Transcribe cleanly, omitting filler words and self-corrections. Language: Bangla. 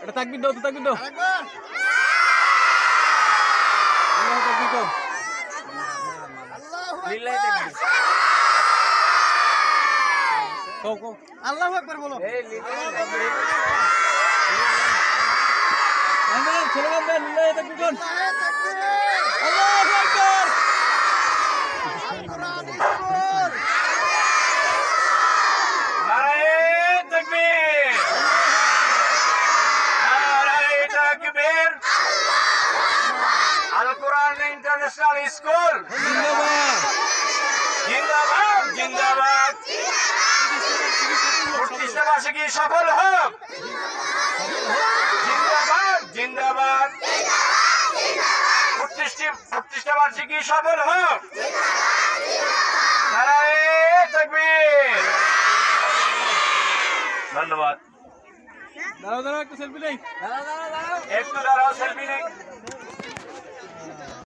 এটা তাকবীর দাও তো তাকবীর দাও আল্লাহু আকবার বলো স্লোগান দেন লিল্লাহি তাকবীর আল্লাহু আকবার নারায়ে তাকবীর নারায়ে তাকবীর আল কোরআন ইন্টারন্যাশনাল স্কুল জিন্দাবাদ জিন্দাবাদ জিন্দাবাদ প্রতিষ্ঠা বার্ষিকী সফল হোক জিন্দাবাদ জিন্দাবাদ প্রতিষ্ঠা বার্ষিকী সফল হোক নারায়ে তাকবীর ধন্যবাদ দাঁড়াও দাঁড়াও একটা সেলফি নেই একটু দাঁড়াও সেলফি নেই